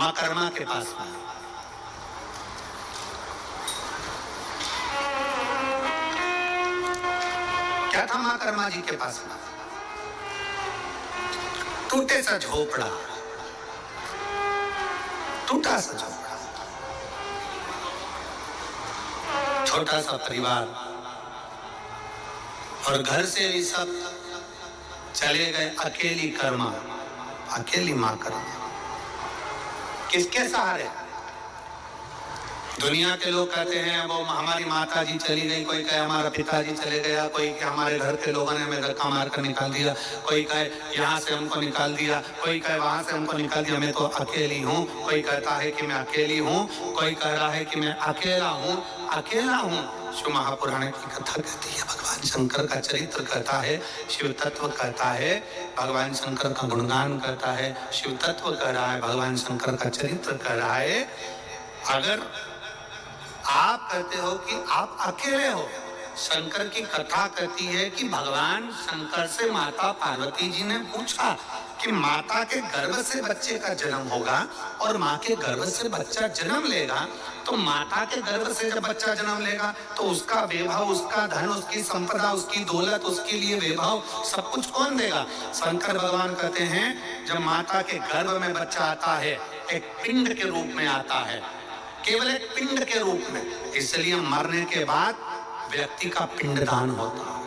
माँ कर्मा के पास में। क्या था माँ कर्मा जी के पास में? टूटे सा झोपड़ा, टूटा सा झोपड़ा, छोटा सा परिवार, और घर से भी सब चले गए। अकेली कर्मा, अकेली माँ कर्मा। किसके सहारे? दुनिया के लोग कहते हैं वो हमारी माता जी चली गई, कोई कहे हमारा पिताजी चले गया, कोई कहे हमारे घर के लोगों ने हमें धक्का मार कर निकाल दिया, कोई कहे यहाँ से हमको निकाल दिया, कोई कहे वहां से हमको निकाल दिया, मैं तो अकेली हूँ। कोई कहता है कि मैं अकेली हूँ, कोई कह रहा है कि मैं अकेला हूँ, अकेला हूँ। शिव महापुराण की कथा कहती है, भगवान शंकर का चरित्र कहता है, शिव तत्व कहता है, भगवान शंकर का गुणगान करता है, शिव तत्व कह रहा है, भगवान शंकर का चरित्र कह रहा है। अगर आप कहते हो कि आप अकेले हो, शंकर की कथा कहती है कि भगवान शंकर से माता पार्वती जी ने पूछा कि माता के गर्भ से बच्चे का जन्म होगा और माँ के गर्भ से बच्चा जन्म लेगा, तो माता के गर्भ से जब बच्चा जन्म लेगा तो उसका वैभव, उसका धन, उसकी संपदा, उसकी दौलत, उसके लिए वैभव सब कुछ कौन देगा? शंकर भगवान कहते हैं जब माता के गर्भ में बच्चा आता है एक पिंड के रूप में आता है, केवल एक पिंड के रूप में, इसलिए मरने के बाद व्यक्ति का पिंडदान होता है।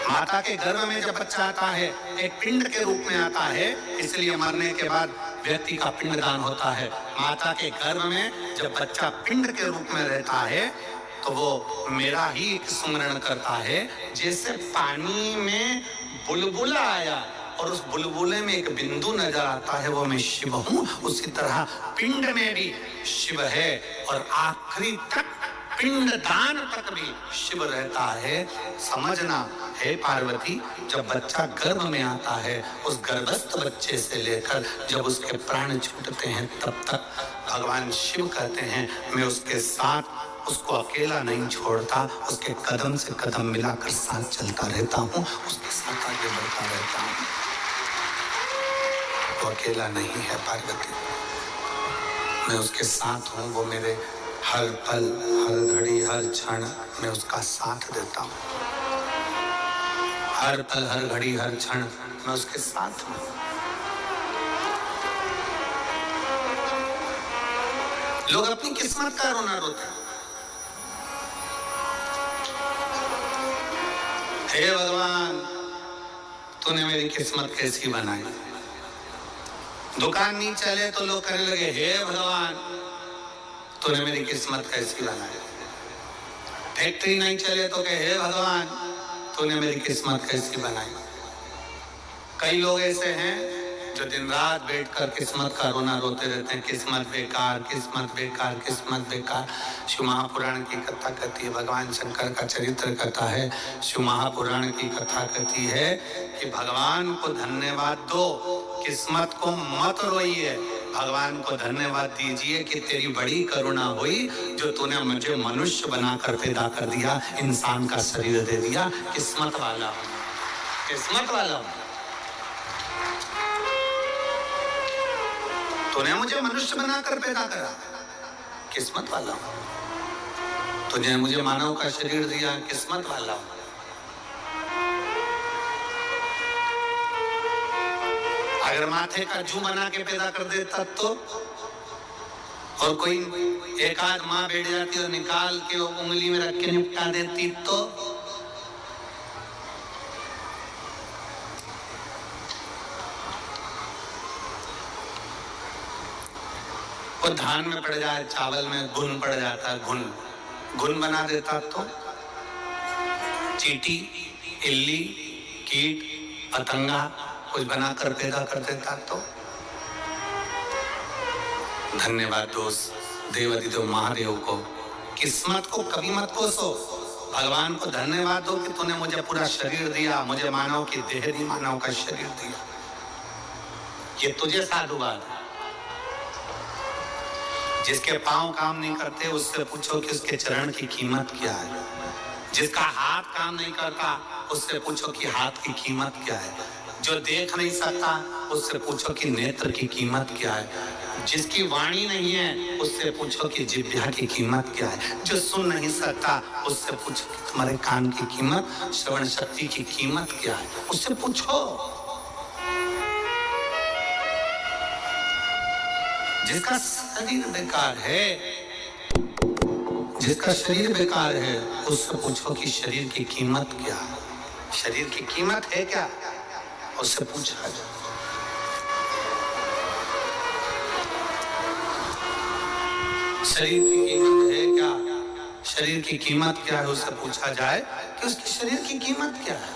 माता के गर्भ में जब बच्चा आता है एक पिंड के रूप में आता है, इसलिए मरने के बाद व्यक्ति का पिंडदान होता है। माता के गर्भ में जब बच्चा पिंड के रूप में रहता है तो वो मेरा ही एक स्मरण करता है। जैसे पानी में बुलबुला आया और उस बुलबुले में एक बिंदु नजर आता है, वो मैं शिव हूं, उसी तरह पिंड में भी शिव है और आखिरी तक पिंडदान तक भी शिव रहता है। समझना है पार्वती, जब बच्चा गर्भ में आता है उस गर्भस्थ बच्चे से लेकर जब उसके प्राण छूटते हैं तब तक भगवान शिव कहते हैं मैं उसके साथ, उसको अकेला नहीं छोड़ता, उसके कदम से कदम मिलाकर साथ चलता रहता हूँ, उसके साथ आगे बढ़ता रहता हूँ। वो अकेला नहीं है पार्वती, मैं उसके साथ हूँ। वो मेरे हर पल, हर घड़ी, हर क्षण मैं उसका साथ देता हूँ। हर पल, हर घड़ी, हर क्षण मैं उसके साथ हूँ। लोग अपनी किस्मत का रोना रोते हैं। हे भगवान, तूने मेरी किस्मत कैसी बनाई। दुकान नहीं चले तो लोग कहने लगे हे भगवान, तूने मेरी किस्मत कैसी बनाई। फैक्ट्री नहीं चले तो कहे हे भगवान, तूने मेरी किस्मत कैसी बनाई। कई लोग ऐसे हैं जो दिन रात बैठकर किस्मत का रोना रोते रहते हैं, किस्मत बेकार, किस्मत बेकार, किस्मत बेकार। शिव महापुराण की कथा कहती है, भगवान शंकर का चरित्र कहता है, शिव महापुराण की कथा कहती है कि भगवान को धन्यवाद दो, किस्मत को मत रोइए। भगवान को धन्यवाद दीजिए कि तेरी बड़ी करुणा हुई जो तूने मुझे मनुष्य बनाकर पैदा कर दिया, इंसान का शरीर दे दिया। किस्मत वाला, किस्मत वाला तूने मुझे मनुष्य बनाकर पैदा करा, किस्मत वाला हूं। तुझे मुझे मानव का शरीर दिया, किस्मत वाला हूं। अगर माथे का जू बना के पैदा कर देता तो, और कोई एक आध माँ बैठ जाती और निकाल के उंगली में रख के निपटा देती तो, वो धान में पड़ जाए, चावल में घुन पड़ जाता है, घुन बना देता तो, चींटी, इल्ली, कीट, पतंगा कुछ बनाकर पैदा कर देता तो। धन्यवाद दोस्त देवाधिदेव महादेव को, किस्मत को कभी मत कोसो। भगवान को धन्यवाद दो कि तूने मुझे पूरा शरीर दिया, मुझे मानव की देह दी, मानव का शरीर दिया। ये तुझे साधुवाद है। जिसके पांव काम नहीं करते उससे पूछो कि उसके चरण की कीमत क्या है। जिसका हाथ काम नहीं करता उससे पूछो कि हाथ की कीमत क्या है। जो देख नहीं सकता उससे पूछो कि नेत्र की कीमत क्या है। जिसकी वाणी नहीं है उससे पूछो कि जिह्वा की कीमत क्या है। जो सुन नहीं सकता उससे पूछो कि तुम्हारे कान की कीमत, श्रवण शक्ति की कीमत क्या है, उससे पूछो। जिसका शरीर बेकार है, जिसका शरीर बेकार है, उससे पूछो कि शरीर की कीमत क्या है। शरीर की कीमत है क्या, उससे पूछा जाए। शरीर की कीमत है क्या, शरीर की कीमत क्या है, उससे पूछा जाए कि उसके शरीर की कीमत क्या है।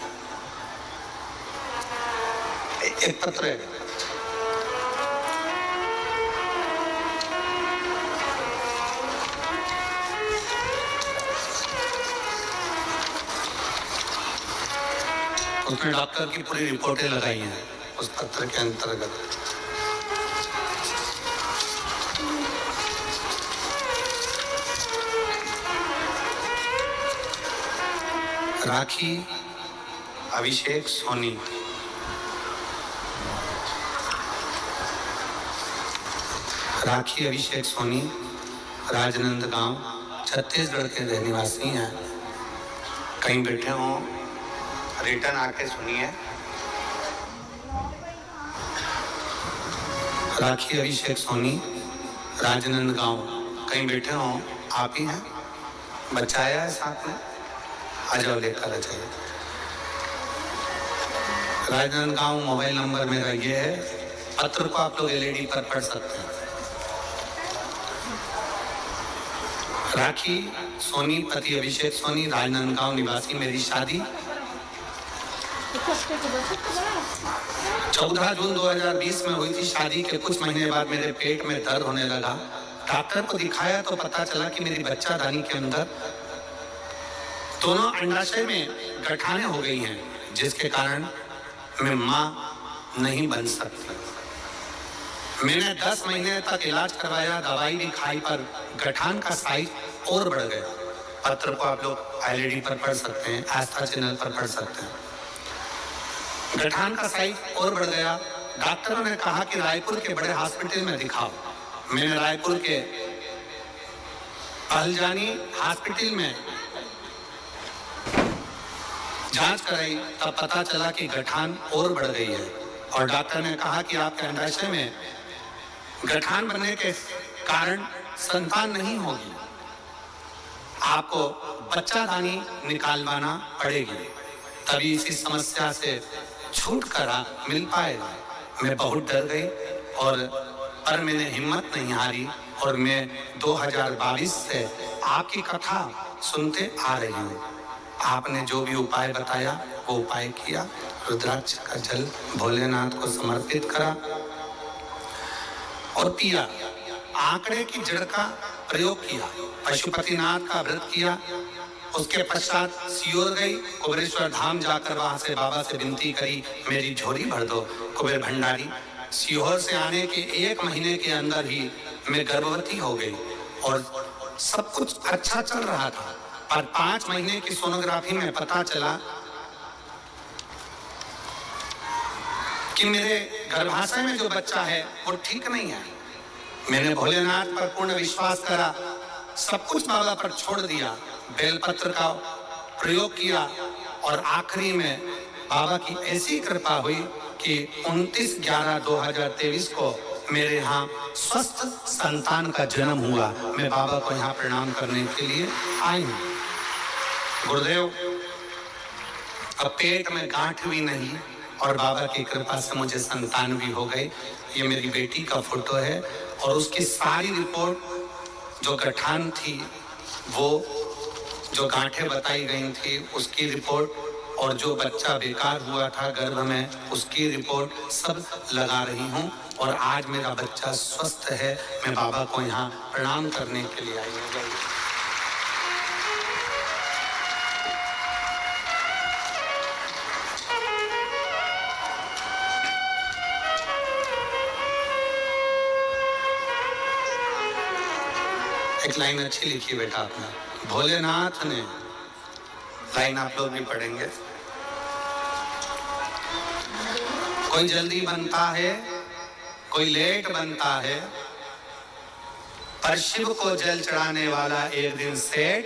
एक पत्र है, उसमें डॉक्टर की पूरी रिपोर्टें लगाई हैं उस पत्र के अंतर्गत। राखी अभिषेक सोनी, राखी अभिषेक सोनी राजनांदगांव छत्तीसगढ़ के रहनिवासी हैं। कहीं बैठे हों, रिटर्न आके सुनिए। राखी अभिषेक सोनी राजनांदगांव, कहीं बैठे हों, आप ही हैं। बच्चा आया है साथ में, आ जाओ, लेकर आ जाइए। राजनांदगांव मोबाइल नंबर मेरा ये है। पत्र को आप लोग एलईडी पर पढ़ सकते हैं। राखी सोनी पति अभिषेक सोनी राजनांदगांव निवासी, मेरी शादी 14 जून 2020 में हुई थी। शादी के कुछ महीने बाद मेरे पेट में दर्द होने लगा। डॉक्टर को दिखाया तो पता चला कि मेरी बच्चादानी के अंदर दोनों अंडाशय में गठाने हो गई हैं, जिसके कारण मैं मां नहीं बन सकती। मैंने 10 महीने तक इलाज करवाया, दवाई भी खाई, पर गठान का साइज और बढ़ गया। पत्र को आप लोग एलईडी पर पढ़ सकते हैं, आस्था चैनल पर पढ़ सकते हैं। गठान का साइज और बढ़ गया। डॉक्टरों ने कहा कि रायपुर के बड़े हॉस्पिटल में दिखाओ। मैंने रायपुर के पहलजानी हॉस्पिटल में जांच कराई, तब पता चला कि गठान और बढ़ गई है और डॉक्टर ने कहा कि आपके अंडाशय में गठान बनने के कारण संतान नहीं होगी, आपको बच्चादानी निकालवाना पड़ेगी, तभी इसी समस्या से छुटकारा मिल पाएगा। मैं बहुत डर गई पर मैंने हिम्मत नहीं हारी और मैं 2022 से आपकी कथा सुनते आ रही हूँ। आपने जो भी उपाय बताया वो उपाय किया। रुद्राक्ष का जल भोलेनाथ को समर्पित करा और पिया। आंकड़े की जड़ का प्रयोग किया, पशुपतिनाथ का व्रत किया। उसके पश्चात सियोर गई, कुबेरेश्वर धाम जाकर वहां से बाबा से विनती करी, मेरी झोली भर दो। कुबेर भंडारी, सीहोर से आने के 1 महीने के अंदर ही मैं गर्भवती हो गई और सब कुछ अच्छा चल रहा था, पर 5 महीने की सोनोग्राफी में पता चला कि मेरे गर्भाशय में जो बच्चा है वो ठीक नहीं है। मैंने भोलेनाथ पर पूर्ण विश्वास करा, सब कुछ बाबा पर छोड़ दिया, बेलपत्र का प्रयोग किया और आखिरी में बाबा की ऐसी कृपा हुई कि 29/11/2023 को मेरे यहाँ स्वस्थ संतान का जन्म हुआ। मैं बाबा को यहाँ प्रणाम करने के लिए आई हूँ। गुरुदेव, अब पेट में गांठ भी नहीं और बाबा की कृपा से मुझे संतान भी हो गई। ये मेरी बेटी का फोटो है और उसकी सारी रिपोर्ट, जो गठान थी, वो जो गांठें बताई गई थी उसकी रिपोर्ट, और जो बच्चा बेकार हुआ था गर्भ में उसकी रिपोर्ट सब लगा रही हूँ और आज मेरा बच्चा स्वस्थ है। मैं बाबा को यहाँ प्रणाम करने के लिए आई हूँ। एक लाइन अच्छी लिखी बेटा आपने, भोलेनाथ ने, लाइन आप लोग भी पढ़ेंगे। कोई जल्दी बनता है, कोई लेट बनता है, पर शिव को जल चढ़ाने वाला एक दिन सेठ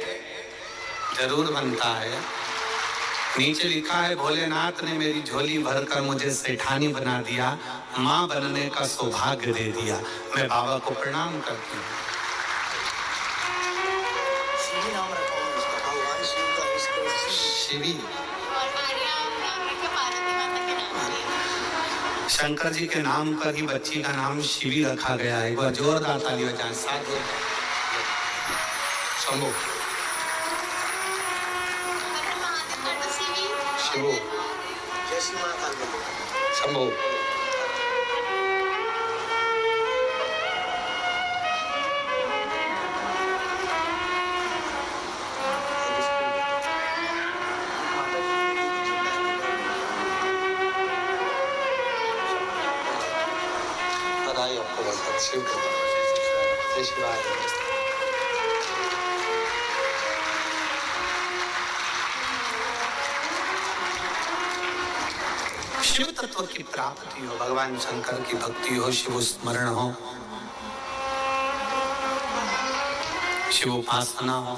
जरूर बनता है। नीचे लिखा है, भोलेनाथ ने मेरी झोली भरकर मुझे सेठानी बना दिया, मां बनने का सौभाग्य दे दिया। मैं बाबा को प्रणाम करती हूँ। शिवी नाम रखा है इसका, भगवान शिव का इसका शिवी। और आर्या नाम रखा पार्वती माता के नाम से। शंकर जी के नाम पर ही बच्ची का नाम शिवी रखा गया है। वह जोरदार ताली बजाएं, साथ में। शंभो शिवो जय श्री महाकाल बोलो। शंभो। बधाई आपको बहुत शिव को। जय शिवाय। शिव तत्व की प्राप्ति हो, भगवान शंकर की भक्ति हो, शिव स्मरण हो, शिव उपासना हो।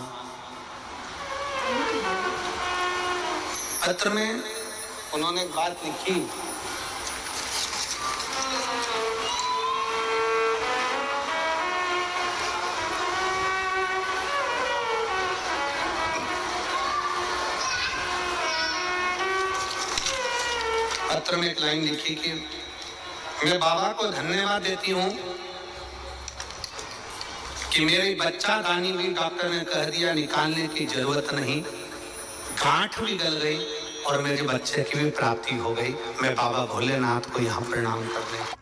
पत्र में उन्होंने एक बात लिखी, पत्र में एक लाइन लिखी कि मैं बाबा को धन्यवाद देती हूँ कि मेरे बच्चा दानी भी डॉक्टर ने कह दिया निकालने की जरूरत नहीं, गांठ भी गल गई और मेरे बच्चे की भी प्राप्ति हो गई। मैं बाबा भोलेनाथ को यहाँ प्रणाम करने